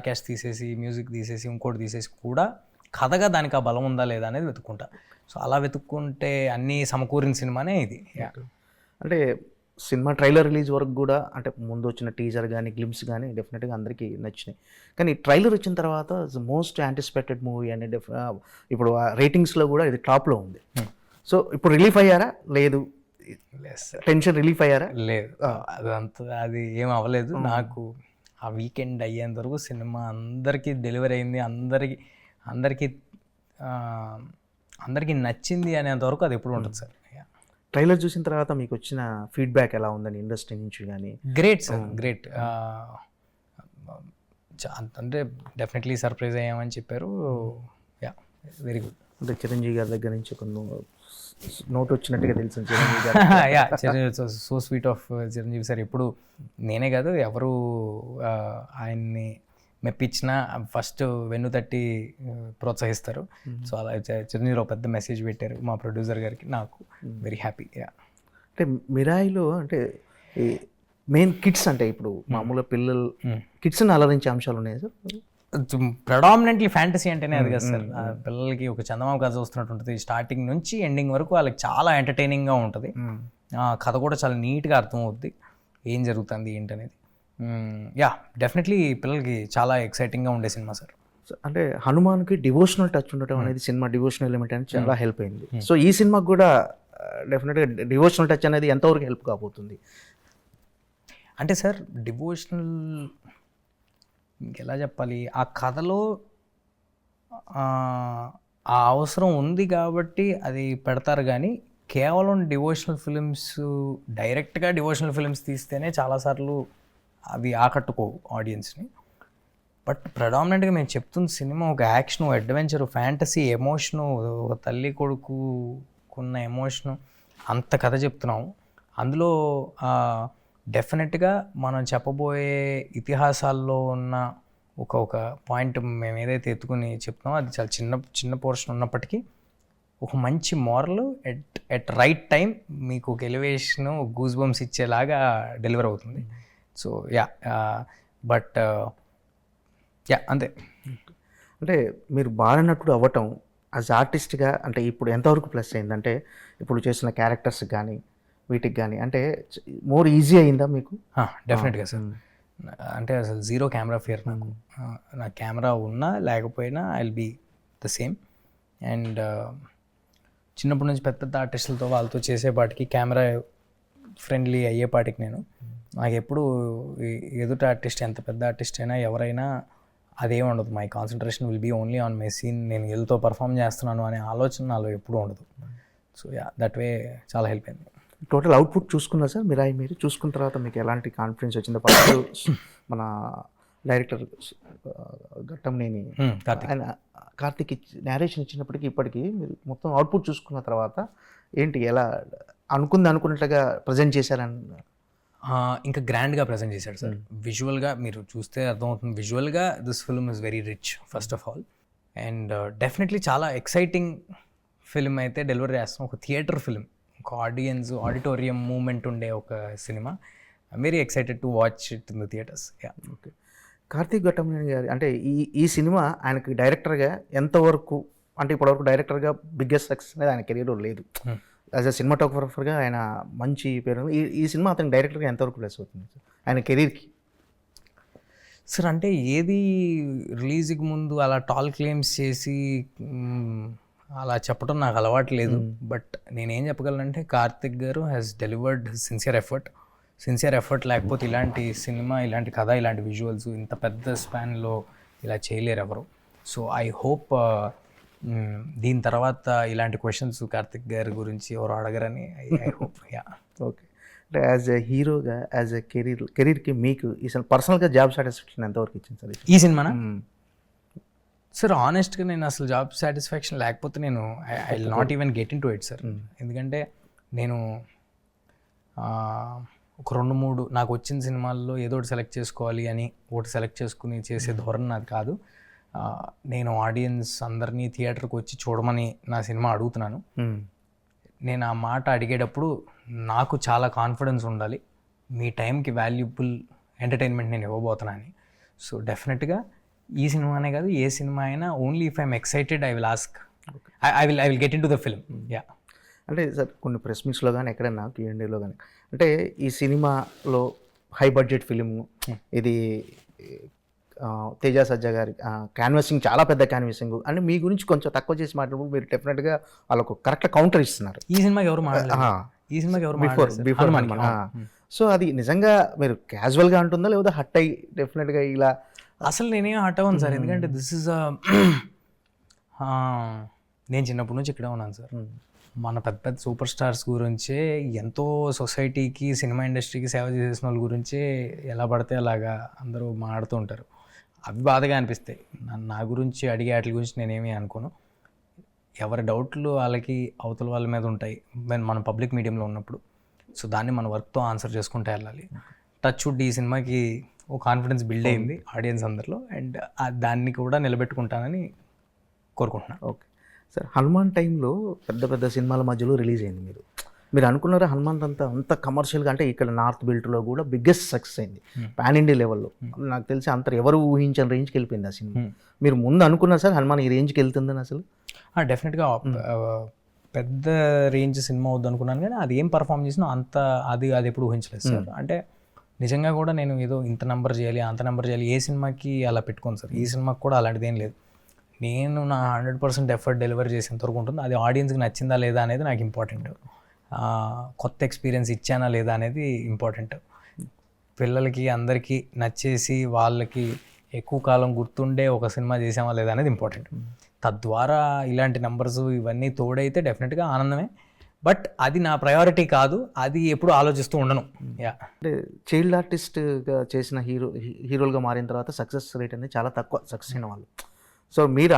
క్యాస్ట్ తీసేసి, మ్యూజిక్ తీసేసి, ఇంకోటి తీసేసి కూడా కథగా దానికి ఆ బలం ఉందా లేదా అనేది వెతుక్కుంటా. సో అలా వెతుక్కుంటే అన్నీ సమకూరిన సినిమానే ఇది. అంటే సినిమా ట్రైలర్ రిలీజ్ వరకు కూడా, అంటే ముందు వచ్చిన టీజర్ కానీ గ్లిమ్స్ కానీ డెఫినెట్గా అందరికీ నచ్చినాయి. కానీ ట్రైలర్ వచ్చిన తర్వాత మోస్ట్ యాంటిసిపేటెడ్ మూవీ అనే ఇప్పుడు రేటింగ్స్లో కూడా ఇది టాప్లో ఉంది. సో ఇప్పుడు రిలీఫ్ అయ్యారా? లేదు. టెన్షన్ రిలీఫ్ అయ్యారా? లేదు, అది ఏం అవ్వలేదు. నాకు ఆ వీకెండ్ అయ్యేంత వరకు సినిమా అందరికీ డెలివరీ అయింది, అందరికీ నచ్చింది అనేంత వరకు అది ఎప్పుడు ఉంటుంది సార్. ట్రైలర్ చూసిన తర్వాత మీకు వచ్చిన ఫీడ్బ్యాక్ ఎలా ఉందని ఇండస్ట్రీ నుంచి కానీ? Great sir, great. అంటే డెఫినెట్లీ సర్ప్రైజ్ అయ్యామని చెప్పారు. Yeah, very good. అంటే చిరంజీవి గారి దగ్గర నుంచి కొన్ని నోట్ వచ్చినట్టుగా తెలుసు చిరంజీవి గారు. Yeah, Chiranjeevi so sweet of Chiranjeevi sir. ఎప్పుడు నేనే కాదు, ఎవరు ఆయన్ని మెప్పించిన ఫస్ట్ వెన్ను తట్టి ప్రోత్సహిస్తారు. సో అలా చిరంజీవి ఒక పెద్ద మెసేజ్ పెట్టారు మా ప్రొడ్యూసర్ గారికి, నాకు వెరీ హ్యాపీ. అంటే మిరాయిలో అంటే మెయిన్ కిడ్స్, అంటే ఇప్పుడు మామూలుగా పిల్లలు కిడ్స్ని అలరించే అంశాలు ఉన్నాయి సార్. ప్రెడామినెంట్లీ ఫ్యాంటసీ అంటేనే అది కదా సార్. పిల్లలకి ఒక చందమామ కథ చూస్తున్నట్టు ఉంటుంది, స్టార్టింగ్ నుంచి ఎండింగ్ వరకు వాళ్ళకి చాలా ఎంటర్టైనింగ్గా ఉంటుంది. కథ కూడా చాలా నీట్గా అర్థమవుద్ది ఏం జరుగుతుంది ఏంటనేది. యా, డెఫినెట్లీ పిల్లలకి చాలా ఎక్సైటింగ్గా ఉండే సినిమా సార్. అంటే హనుమాన్కి డివోషనల్ టచ్ ఉండటం అనేది సినిమా డివోషనల్ ఎలిమెంట్ అనేది చాలా హెల్ప్ అయింది. సో ఈ సినిమాకి కూడా డెఫినెట్గా డివోషనల్ టచ్ అనేది ఎంతవరకు హెల్ప్ కాబోతుంది? అంటే సార్ డివోషనల్ ఇంకెలా చెప్పాలి, ఆ కథలో ఆ అవసరం ఉంది కాబట్టి అది పెడతారు. కానీ కేవలం డివోషనల్ ఫిలిమ్స్, డైరెక్ట్గా డివోషనల్ ఫిలిమ్స్ తీస్తేనే చాలాసార్లు అవి ఆకట్టుకోవు ఆడియన్స్ని. బట్ ప్రెడామినెంట్గా మేము చెప్తున్న సినిమా ఒక యాక్షన్, అడ్వెంచరు, ఫ్యాంటసీ, ఎమోషను, ఒక తల్లి కొడుకున్న ఎమోషను, అంత కథ చెప్తున్నాము. అందులో డెఫినెట్గా మనం చెప్పబోయే ఇతిహాసాల్లో ఉన్న ఒక పాయింట్ మేము ఏదైతే ఎత్తుకుని చెప్తున్నామో అది చాలా చిన్న పోర్షన్ ఉన్నప్పటికీ ఒక మంచి మోరల్ ఎట్ రైట్ టైం మీకు ఒక ఎలివేషను, గూస్ బంప్స్ ఇచ్చేలాగా డెలివర్ అవుతుంది. సో యా, బట్ యా, అంతే. అంటే మీరు బాలనటుడు అవ్వటం యాజ్ ఆర్టిస్ట్గా అంటే ఇప్పుడు ఎంతవరకు ప్లస్ అయిందంటే, ఇప్పుడు చేసిన క్యారెక్టర్స్ కానీ వీటికి కానీ అంటే మోర్ ఈజీ అయిందా మీకు? డెఫినెట్గా సార్. అంటే అసలు జీరో కెమెరా ఫియర్ నాకు. నా కెమెరా ఉన్నా లేకపోయినా I will be the same. And చిన్నప్పటి నుంచి పెద్ద పెద్ద ఆర్టిస్టులతో వాళ్ళతో చేసేపాటికి కెమెరా ఫ్రెండ్లీ అయ్యేపాటికి నాకు ఎప్పుడు ఎదుట ఆర్టిస్ట్ ఎంత పెద్ద ఆర్టిస్ట్ అయినా ఎవరైనా అదేం ఉండదు. My concentration will be only on my scene. నేను వీళ్ళతో పర్ఫామ్ చేస్తున్నాను అనే ఆలోచన నాలో ఎప్పుడూ ఉండదు. సో యా, దట్ వే చాలా హెల్ప్ అయింది. టోటల్ అవుట్పుట్ చూసుకున్నా సార్ మిరాయి మీరు చూసుకున్న తర్వాత మీకు ఎలాంటి కాన్ఫిడెన్స్ వచ్చిందో? ఫస్ట్ మన డైరెక్టర్ ఘట్టంనేని ఆయన కార్తిక్ నేరేషన్ ఇచ్చినప్పటికీ ఇప్పటికీ మీరు మొత్తం అవుట్పుట్ చూసుకున్న తర్వాత ఏంటి, ఎలా అనుకున్నట్లుగా ప్రజెంట్ చేశారని? ఇంకా గ్రాండ్గా ప్రజెంట్ చేశాడు సార్. విజువల్గా మీరు చూస్తే అర్థమవుతుంది, విజువల్గా this film is very rich first of all. And definitely చాలా ఎక్సైటింగ్ ఫిల్మ్ అయితే డెలివరీ చేస్తాం. ఒక థియేటర్ ఫిల్మ్, ఒక ఆడిటోరియం మూమెంట్ ఉండే ఒక సినిమా. Very excited to watch it in the theatres. Okay. Karthik Ghattamaneni గారి అంటే ఈ సినిమా ఆయనకి డైరెక్టర్గా ఎంతవరకు, అంటే ఇప్పటివరకు డైరెక్టర్గా బిగ్గెస్ట్ సక్సెస్ అనేది ఆయన కెరీర్లో లేదు. యాజ్ అ సినిమాటోగ్రఫర్గా ఆయన మంచి పేరు. ఈ సినిమా అతని డైరెక్టర్గా ఎంతవరకు ప్లస్ అవుతుంది సార్ ఆయన కెరీర్కి? సార్ అంటే ఏది రిలీజ్కి ముందు అలా టాల్ క్లెయిమ్స్ చేసి అలా చెప్పడం నాకు అలవాటు లేదు. బట్ నేనేం చెప్పగలనంటే కార్తిక్ గారు హ్యాస్ డెలివర్డ్ సిన్సియర్ ఎఫర్ట్ లేకపోతే ఇలాంటి సినిమా, ఇలాంటి కథ, ఇలాంటి విజువల్స్ ఇంత పెద్ద స్పాన్లో ఇలా చేయలేరు ఎవరు. సో ఐ హోప్ దీని తర్వాత ఇలాంటి క్వశ్చన్స్ కార్తిక్ గారి గురించి ఎవరు అడగరని ఐ హోప్. ఓకే. అంటే యాజ్ ఎ హీరోగా, యాజ్ ఎ కెరీర్కి మీకు ఈ పర్సనల్గా జాబ్ సాటిస్ఫాక్షన్ ఎంతవరకు ఇచ్చింది సార్ ఈ సినిమానా? సార్ ఆనెస్ట్గా నేను అసలు జాబ్ సాటిస్ఫాక్షన్ లేకపోతే నేను I will not even get in to it sir. ఎందుకంటే నేను ఒక 2-3 నాకు వచ్చిన సినిమాల్లో ఏదో ఒకటి సెలెక్ట్ చేసుకోవాలి అని ఒకటి సెలెక్ట్ చేసుకుని చేసే ధోరణి నాది కాదు. నేను ఆడియన్స్ అందరినీ థియేటర్కి వచ్చి చూడమని నా సినిమా అడుగుతున్నాను. నేను ఆ మాట అడిగేటప్పుడు నాకు చాలా కాన్ఫిడెన్స్ ఉండాలి, మీ టైంకి వాల్యుబుల్ ఎంటర్టైన్మెంట్ నేను ఇవ్వబోతున్నాను. సో డెఫినెట్గా ఈ సినిమానే కాదు, ఏ సినిమా అయినా only if I'm excited I will ask, I will get in to the film. అంటే సార్ కొన్ని ప్రెస్ మీట్స్లో కానీ ఎక్కడన్నా Q&Aలో కానీ అంటే ఈ సినిమాలో హై బడ్జెట్ ఫిలిం ఇది, తేజ సజ్జా గారి క్యాన్వాసింగ్ చాలా పెద్ద క్యాన్వాసింగ్ అని మీ గురించి కొంచెం తక్కువ చేసి మాట్లాడినప్పుడు మీరు డెఫినెట్గా వాళ్ళకు కరెక్ట్ కౌంటర్ ఇస్తున్నారు. ఈ సినిమాకి ఎవరు బిఫోర్. సో అది నిజంగా మీరు క్యాజువల్గా అంటుందా లేదా హట్ అయ్యి డెఫినెట్గా ఇలా? అసలు నేనేం హట్ అవ్వను సార్, ఎందుకంటే దిస్ ఇస్ నేను చిన్నప్పటి నుంచి ఇక్కడే ఉన్నాను సార్. మన పెద్ద సూపర్ స్టార్స్ గురించే, ఎంతో సొసైటీకి, సినిమా ఇండస్ట్రీకి సేవ చేసిన వాళ్ళ గురించే ఎలా పడితే అలాగా అందరూ మాట్లాడుతూ ఉంటారు. అవి బాధగా అనిపిస్తాయి. నా గురించి అడిగే వాటి గురించి నేనేమీ అనుకోను. ఎవరి డౌట్లు వాళ్ళకి అవతల వాళ్ళ మీద ఉంటాయి మనం పబ్లిక్ మీడియంలో ఉన్నప్పుడు. సో దాన్ని మన వర్క్తో ఆన్సర్ చేసుకుంటూ వెళ్ళాలి. టచ్ వుడ్ ఈ సినిమాకి ఓ కాన్ఫిడెన్స్ బిల్డ్ అయింది ఆడియన్స్ అందరిలో, అండ్ దాన్ని కూడా నిలబెట్టుకుంటానని కోరుకుంటున్నాను. Okay sir. హనుమాన్ టైంలో పెద్ద సినిమాల మధ్యలో రిలీజ్ అయింది. మీరు అనుకున్నారా హనుమాన్ అంత కమర్షియల్గా, అంటే ఇక్కడ నార్త్ బెల్ట్లో కూడా బిగ్గెస్ట్ సక్సెస్ అయింది పాన్ ఇండియా లెవెల్లో. నాకు తెలిసి అంత ఎవరు ఊహించని రేంజ్కి వెళ్ళిపోయింది ఆ సినిమా. మీరు ముందు అనుకున్నారు సార్ హనుమాన్ ఈ రేంజ్కి వెళ్తుందని? అసలు డెఫినెట్గా పెద్ద రేంజ్ సినిమా వద్దు అనుకున్నాను, కానీ అది ఏం పర్ఫామ్ చేసినా అంత అది ఎప్పుడు ఊహించలేదు సార్. అంటే నిజంగా కూడా నేను ఏదో ఇంత నెంబర్ చేయాలి అంత నెంబర్ చేయాలి ఏ సినిమాకి అలా పెట్టుకోను సార్. ఈ సినిమాకి కూడా అలాంటిది ఏం లేదు. నేను నా 100% ఎఫర్ట్ డెలివర్ చేసేంతవరకు ఉంటుంది. అది ఆడియన్స్కి నచ్చిందా లేదా అనేది నాకు ఇంపార్టెంట్. కొత్త ఎక్స్పీరియన్స్ ఇచ్చానా లేదా అనేది ఇంపార్టెంట్. పిల్లలకి అందరికీ నచ్చేసి వాళ్ళకి ఎక్కువ కాలం గుర్తుండే ఒక సినిమా చేసామా లేదా అనేది ఇంపార్టెంట్. తద్వారా ఇలాంటి నెంబర్స్ ఇవన్నీ తోడైతే డెఫినెట్గా ఆనందమే. బట్ అది నా ప్రయారిటీ కాదు, అది ఎప్పుడు ఆలోచిస్తూ ఉండను. అంటే చైల్డ్ ఆర్టిస్ట్గా చేసిన హీరోలుగా మారిన తర్వాత సక్సెస్ రేట్ అనేది చాలా తక్కువ సక్సెస్ అయిన వాళ్ళు. సో మీరు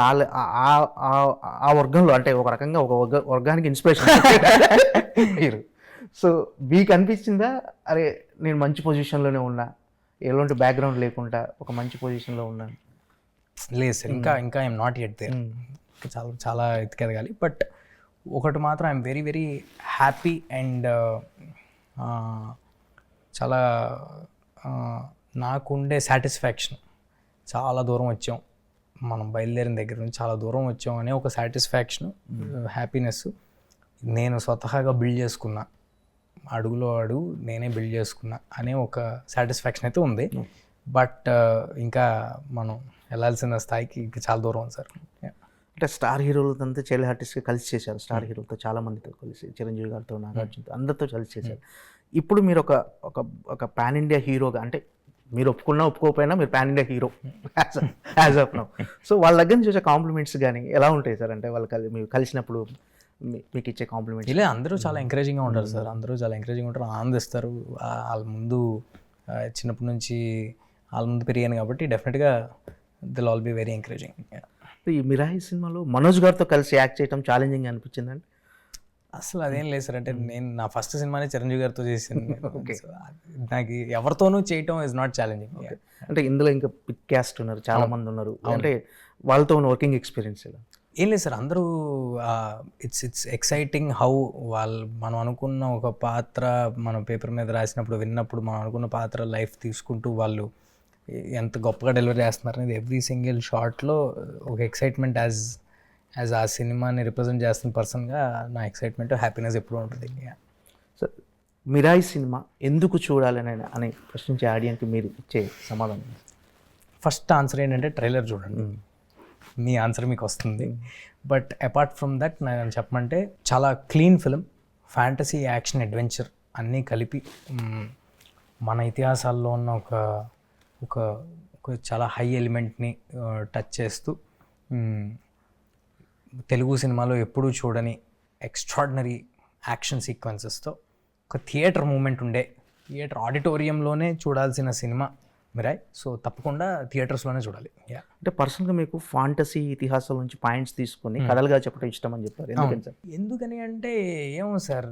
ఆ వర్గంలో, అంటే ఒక రకంగా ఒక వర్గానికి ఇన్స్పిరేషన్ మీరు. సో మీకు అనిపించిందా అరే నేను మంచి పొజిషన్లోనే ఉన్నా, ఎలాంటి బ్యాక్గ్రౌండ్ లేకుండా ఒక మంచి పొజిషన్లో ఉన్నాను? లేదు సార్, ఇంకా ఐఎమ్ నాట్ ఎట్ దేర్. చాలా చాలా ఎత్తుకెదగాలి. బట్ ఒకటి మాత్రం I'm very very happy and చాలా నాకుండే సాటిస్ఫాక్షన్. చాలా దూరం వచ్చాం, మనం బయలుదేరిన దగ్గర నుంచి చాలా దూరం వచ్చాం అనే ఒక సాటిస్ఫాక్షన్, హ్యాపీనెస్ నేను స్వతహాగా బిల్డ్ చేసుకున్నా, అడుగులో అడుగు నేనే బిల్డ్ చేసుకున్నా అనే ఒక సాటిస్ఫాక్షన్ అయితే ఉంది. బట్ ఇంకా మనం వెళ్ళాల్సిన స్థాయికి ఇంకా చాలా దూరం ఉంది సార్. అంటే స్టార్ హీరోలతో అంతా చైల్డ్ ఆర్టిస్ట్గా కలిసి చేశారు. స్టార్ హీరోలతో చాలా మందితో కలిసి, చిరంజీవి గారితో, నాగార్జునతో, అందరితో కలిసి చేశారు. ఇప్పుడు మీరు ఒక పాన్ ఇండియా హీరోగా, అంటే మీరు ఒప్పుకున్నా ఒప్పుకోకపోయినా మీరు pan India hero as of now. So వాళ్ళ దగ్గర నుంచి వచ్చే కాంప్లిమెంట్స్ కానీ ఎలా ఉంటాయి సార్? అంటే వాళ్ళు మీరు కలిసినప్పుడు మీకు ఇచ్చే కాంప్లిమెంట్స్? ఇలా అందరూ చాలా ఎంకరేజింగ్గా ఉంటారు సార్. అందరూ చాలా ఎంకరేజింగ్ ఉంటారు, ఆనందిస్తారు. వాళ్ళ ముందు చిన్నప్పటి నుంచి వాళ్ళ ముందు పెరిగాను కాబట్టి డెఫినెట్గా they'll all be very encouraging. ఈ మిరాయి సినిమాలో మనోజ్ గారితో కలిసి యాక్ట్ చేయడం ఛాలెంజింగ్ అనిపించిందండి? అసలు అదేం లేదు సార్. అంటే నేను నా ఫస్ట్ సినిమానే చిరంజీవి గారితో చేసింది. So, నాకు ఎవరితోనూ చేయటం ఇస్ నాట్ ఛాలెంజింగ్. అంటే ఇందులో ఇంకా బిగ్ క్యాస్ట్ ఉన్నారు, చాలా మంది ఉన్నారు, అంటే వాళ్ళతో ఉన్న వర్కింగ్ ఎక్స్పీరియన్స్ ఇలా? ఏం లేదు సార్, అందరూ ఇట్స్ ఎక్సైటింగ్ హౌ మనం అనుకున్న ఒక పాత్ర మనం పేపర్ మీద రాసినప్పుడు విన్నప్పుడు మనం అనుకున్న పాత్ర లైఫ్ తీసుకుంటూ వాళ్ళు ఎంత గొప్పగా డెలివరీ చేస్తున్నారు అనేది ఎవ్రీ సింగిల్ షాట్లో ఒక ఎక్సైట్మెంట్ యాజ్ ఆ సినిమాని రిప్రజెంట్ చేస్తున్న పర్సన్గా నా ఎక్సైట్మెంట్ హ్యాపీనెస్ ఎప్పుడూ ఉంటుంది. సో మిరాయి సినిమా ఎందుకు చూడాలని అని ప్రశ్నించే ఆడియన్కి మీరు ఇచ్చే సమాధానం? ఫస్ట్ ఆన్సర్ ఏంటంటే ట్రైలర్ చూడండి, మీ ఆన్సర్ మీకు వస్తుంది. బట్ అపార్ట్ ఫ్రమ్ దట్ నేను చెప్పమంటే చాలా clean film, fantasy, action, adventure అన్నీ కలిపి మన ఇతిహాసాల్లో ఉన్న ఒక చాలా హై ఎలిమెంట్ని టచ్ చేస్తూ తెలుగు సినిమాలో ఎప్పుడూ చూడని ఎక్స్ట్రాడినరీ యాక్షన్ సీక్వెన్సెస్తో ఒక థియేటర్ మూమెంట్ ఉండే, థియేటర్ ఆడిటోరియంలోనే చూడాల్సిన సినిమా మిరాయ్. సో తప్పకుండా థియేటర్స్లోనే చూడాలి. అంటే పర్సనల్గా మీకు ఫాంటసీ ఇతిహాసాల నుంచి పాయింట్స్ తీసుకొని కథలుగా చెప్పడం ఇష్టం అని చెప్పారు, ఎందుకని సార్? ఎందుకని అంటే ఏమో సార్,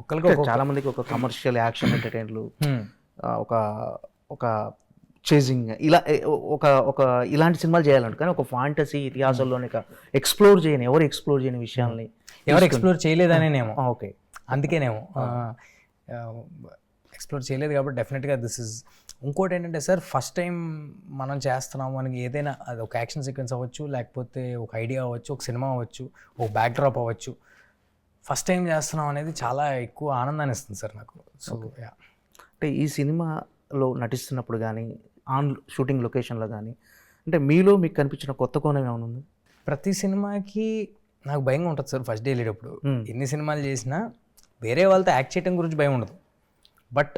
ఒక్కరికి చాలా మందికి ఒక కమర్షియల్ యాక్షన్ ఎంటర్టైన్లు, ఒక ఒక చేజింగ్ ఇలా ఒక ఇలాంటి సినిమాలు చేయాలంట, కానీ ఒక ఫాంటసీ ఇతిహాసాల్లోనే ఎవరు ఎక్స్ప్లోర్ చేయని విషయాల్ని ఎవరు ఎక్స్ప్లోర్ చేయలేదనేనేమో. ఓకే, అందుకేనేమో ఎక్స్ప్లోర్ చేయలేదు కాబట్టి డెఫినెట్గా దిస్ ఇస్. ఇంకోటి ఏంటంటే సార్, ఫస్ట్ టైం మనం చేస్తున్నాము, మనకి ఏదైనా అది ఒక యాక్షన్ సీక్వెన్స్ అవ్వచ్చు, లేకపోతే ఒక ఐడియా అవ్వచ్చు, ఒక సినిమా అవ్వచ్చు, ఒక బ్యాక్డ్రాప్ అవ్వచ్చు, ఫస్ట్ టైం చేస్తున్నాం అనేది చాలా ఎక్కువ ఆనందాన్ని ఇస్తుంది సార్ నాకు. సో అంటే ఈ సినిమాలో నటిస్తున్నప్పుడు కానీ ఆన్ షూటింగ్ లొకేషన్లో కానీ అంటే మీలో మీకు కనిపించిన కొత్త కోణం ఏమైనా ఉంది? ప్రతి సినిమాకి నాకు భయంగా ఉంటుంది సార్ ఫస్ట్ డే వెళ్ళేటప్పుడు. ఎన్ని సినిమాలు చేసినా వేరే వాళ్ళతో యాక్ట్ చేయడం గురించి భయం ఉండదు, బట్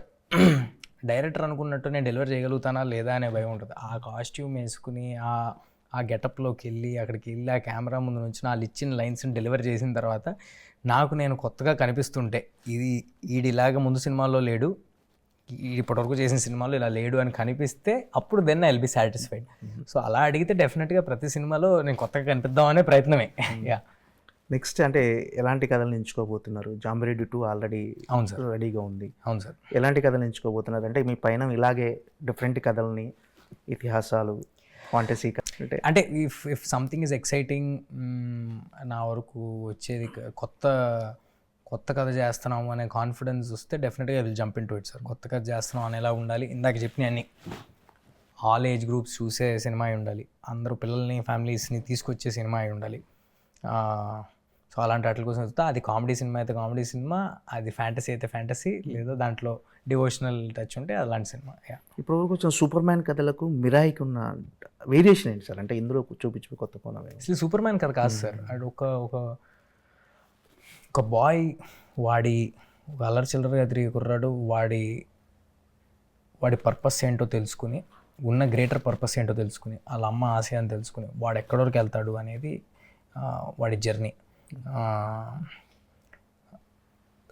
డైరెక్టర్ అనుకున్నట్టు నేను డెలివర్ చేయగలుగుతానా లేదా అనే భయం ఉంటుంది. ఆ కాస్ట్యూమ్ వేసుకుని ఆ గెటప్లోకి వెళ్ళి అక్కడికి వెళ్ళి ఆ కెమెరా ముందు నుంచి వాళ్ళు ఇచ్చిన లైన్స్ని డెలివర్ చేసిన తర్వాత నాకు నేను కొత్తగా కనిపిస్తుంటే, ఈడిలాగా ముందు సినిమాల్లో లేడు, ఇప్పటివరకు చేసిన సినిమాలో ఇలా లేడు అని కనిపిస్తే అప్పుడు then I will be satisfied. So అలా అడిగితే డెఫినెట్గా ప్రతి సినిమాలో నేను కొత్తగా కనిపిద్దామనే ప్రయత్నమే. నెక్స్ట్ అంటే ఎలాంటి కథలు ఎంచుకోబోతున్నారు? జాంబిరెడ్డి 2 ఆల్రెడీ అవును సార్, రెడీగా ఉంది. అవును సార్. ఎలాంటి కథలు ఎంచుకోబోతున్నారు? అంటే మీ పైన ఇలాగే డిఫరెంట్ కథల్ని, ఇతిహాసాలు, ఫాంటసీ అంటే ఇఫ్ సంథింగ్ ఈజ్ ఎక్సైటింగ్, నా వరకు వచ్చేది కొత్త కథ చేస్తున్నాము అనే కాన్ఫిడెన్స్ వస్తే డెఫినెట్గా will jump in to it sir. కొత్త కథ చేస్తున్నాం అనేలా ఉండాలి. ఇందాక చెప్పిన అన్ని ఆల్ ఏజ్ గ్రూప్స్ చూసే సినిమా అయి ఉండాలి, అందరూ పిల్లల్ని ఫ్యామిలీస్ని తీసుకొచ్చే సినిమా అయి ఉండాలి. సో అలాంటి వాటి కోసం వస్తే అది కామెడీ సినిమా అయితే కామెడీ సినిమా, అది ఫ్యాంటసీ అయితే ఫ్యాంటసీ, లేదా దాంట్లో డివోషనల్ టచ్ ఉంటే అలాంటి సినిమా. ఇప్పుడు కొంచెం సూపర్ మ్యాన్ కథలకు మిరాయికి ఉన్న వేరియేషన్ ఏంటి సార్? అంటే ఇందులో చూపించే కొత్త కోణం అసలు సూపర్ మ్యాన్ కథ కాదు సార్, అది ఒక బాయ్, వాడి ఒక అల్లరి చిల్లరగా తిరిగి కుర్రాడు, వాడి పర్పస్ ఏంటో తెలుసుకుని, ఉన్న గ్రేటర్ పర్పస్ ఏంటో తెలుసుకుని, వాళ్ళ అమ్మ ఆశయాన్ని తెలుసుకుని వాడు ఎక్కడి వరకు వెళ్తాడు అనేది వాడి జర్నీ.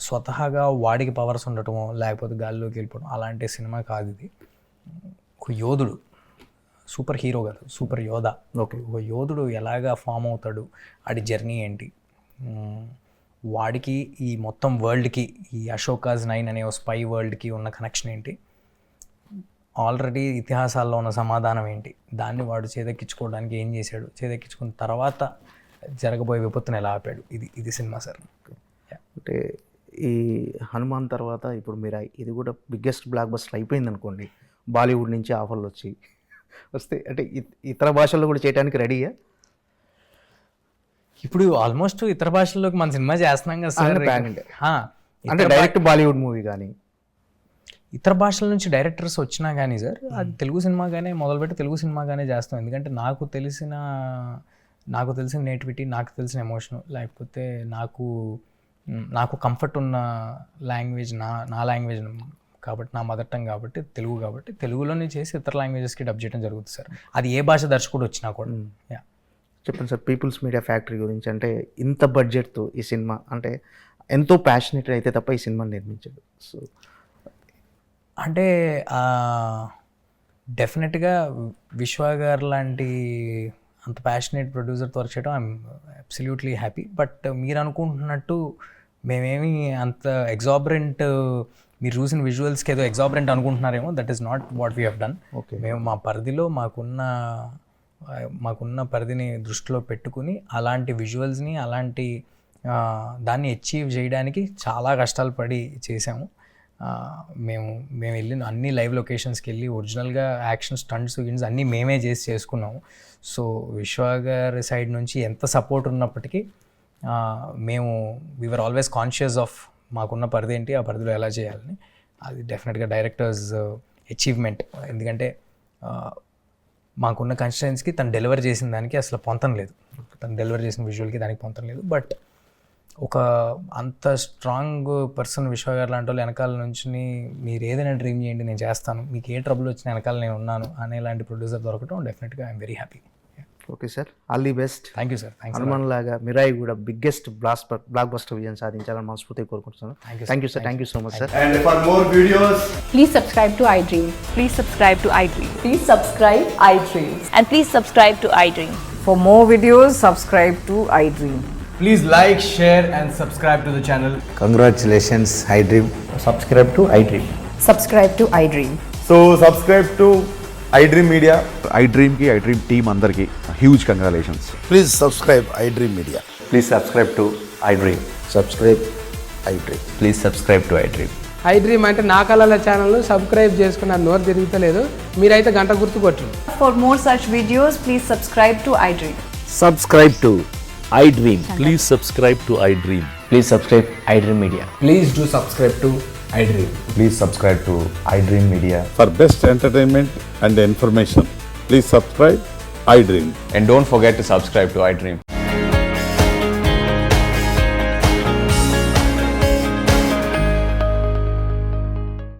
స్వతహాగా వాడికి పవర్స్ ఉండటమో లేకపోతే గాలిలోకి వెళ్ళిపోవడం అలాంటి సినిమా కాదు ఇది. ఒక యోధుడు, సూపర్ హీరో కాదు, సూపర్ యోధ. ఒక యోధుడు ఎలాగా ఫామ్ అవుతాడు, వాడి జర్నీ ఏంటి, వాడికి ఈ మొత్తం వరల్డ్కి, ఈ అశోకాజ్ 9 అనే స్పై వరల్డ్కి ఉన్న కనెక్షన్ ఏంటి, ఆల్రెడీ ఇతిహాసాల్లో ఉన్న సమాధానం ఏంటి, దాన్ని వాడు చేదెక్కించుకోవడానికి ఏం చేశాడు, చేదెక్కించుకున్న తర్వాత జరగబోయే విపత్తును ఎలా ఆపాడు, ఇది సినిమా సార్. అంటే ఈ హనుమాన్ తర్వాత ఇప్పుడు మిరాయి, ఇది కూడా బిగ్గెస్ట్ బ్లాక్ బస్టర్ అయిపోయింది అనుకోండి, బాలీవుడ్ నుంచి ఆఫర్లు వస్తే అంటే ఇతర భాషల్లో కూడా చేయడానికి రెడీయా? ఇప్పుడు ఆల్మోస్ట్ ఇతర భాషల్లోకి మన సినిమా చేస్తున్నాం కదా సార్. అంటే డైరెక్ట్ బాలీవుడ్ మూవీ కానీ ఇతర భాషల నుంచి డైరెక్టర్స్ వచ్చినా కానీ సార్, అది తెలుగు సినిమాగానే మొదలుపెట్టి తెలుగు సినిమాగానే చేస్తాం. ఎందుకంటే నాకు తెలిసిన నేటివిటీ, నాకు తెలిసిన ఎమోషను, లేకపోతే నాకు కంఫర్ట్ ఉన్న లాంగ్వేజ్ నా లాంగ్వేజ్ కాబట్టి, నా మదర్ టంగ్ కాబట్టి, తెలుగు కాబట్టి తెలుగులోనే చేసి ఇతర లాంగ్వేజెస్కి డబ్ చేయడం జరుగుతుంది సార్. అది ఏ భాష దర్శకుడు వచ్చినా కూడా. చెప్పండి సార్, పీపుల్స్ మీడియా ఫ్యాక్టరీ గురించి. అంటే ఇంత బడ్జెట్తో ఈ సినిమా, అంటే ఎంతో ప్యాషనేట్ అయితే తప్ప ఈ సినిమాని నిర్మించాడు. సో అంటే డెఫినెట్గా విశ్వ గారు లాంటి అంత ప్యాషనేట్ ప్రొడ్యూసర్తో వర్క్ చేయడం ఐఎమ్ అబ్సల్యూట్లీ హ్యాపీ. బట్ మీరు అనుకుంటున్నట్టు మేమేమి అంత ఎగ్జాబరెంట్ మీరు చూసిన విజువల్స్కి ఏదో ఎగ్జాబరెంట్ అనుకుంటున్నారేమో, that is not what we have done. మేము మా పరిధిలో మాకున్న పరిధిని దృష్టిలో పెట్టుకుని అలాంటి విజువల్స్ని అలాంటి దాన్ని అచీవ్ చేయడానికి చాలా కష్టాలు పడి చేసాము. మేము వెళ్ళిన అన్ని లైవ్ లొకేషన్స్కి వెళ్ళి ఒరిజినల్గా యాక్షన్ స్టంట్స్ అన్నీ మేమే చేసుకున్నాము. సో విశ్వ గారి సైడ్ నుంచి ఎంత సపోర్ట్ ఉన్నప్పటికీ మేము వీఆర్ ఆల్వేస్ కాన్షియస్ ఆఫ్ మాకున్న పరిధి ఏంటి, ఆ పరిధిలో ఎలా చేయాలని. అది డెఫినెట్గా డైరెక్టర్స్ అచీవ్మెంట్. ఎందుకంటే మాకున్న కన్స్టెన్స్కి తను డెలివర్ చేసిన దానికి అసలు పొంతం లేదు, తను డెలివర్ చేసిన విజువల్కి దానికి పొంతం లేదు. బట్ ఒక అంత స్ట్రాంగ్ పర్సన్ విశ్వ గారు లాంటి వాళ్ళు వెనకాల నుంచి మీరు ఏదైనా డ్రీమ్ చేయండి నేను చేస్తాను, మీకు ఏ ట్రబుల్ వచ్చినా వెనకాల నేను ఉన్నాను అనేలాంటి ప్రొడ్యూసర్ దొరకడం డెఫినెట్గా I'm very happy. Okay sir, all the best. Thank you sir. Hanuman లాగా మిరాయి కూడా బిగ్గెస్ట్ బ్లాక్ బస్టర్ విజయం సాధించాలని మనస్ఫూర్తిగా కోరుకుంటున్నాను. Thank you sir, thank you so much sir. And for more videos, Please subscribe to iDream. Please subscribe to iDream. Please subscribe iDream. And please subscribe to iDream. For more videos, subscribe to iDream. please like, share and subscribe to the channel. Congratulations, iDream. Subscribe to iDream. Subscribe to iDream. So subscribe to iDream Media. iDream की iDream team अंदर की huge congratulations. Please subscribe iDream Media. Please subscribe to iDream. Subscribe iDream. Please subscribe to iDream. iDream అంటే నా కళల ఛానల్ సబ్స్క్రైబ్ చేసుకున్న నోరు తిరుగుతలేదు, మీరైతే గంట గుర్తు కొట్టండి. For more such videos, please subscribe to iDream. Subscribe to iDream. Please subscribe to iDream. Please subscribe iDream Media. Please do subscribe to iDream. Please subscribe to iDream Media. For best entertainment and information, please subscribe iDream. And don't forget to subscribe to iDream.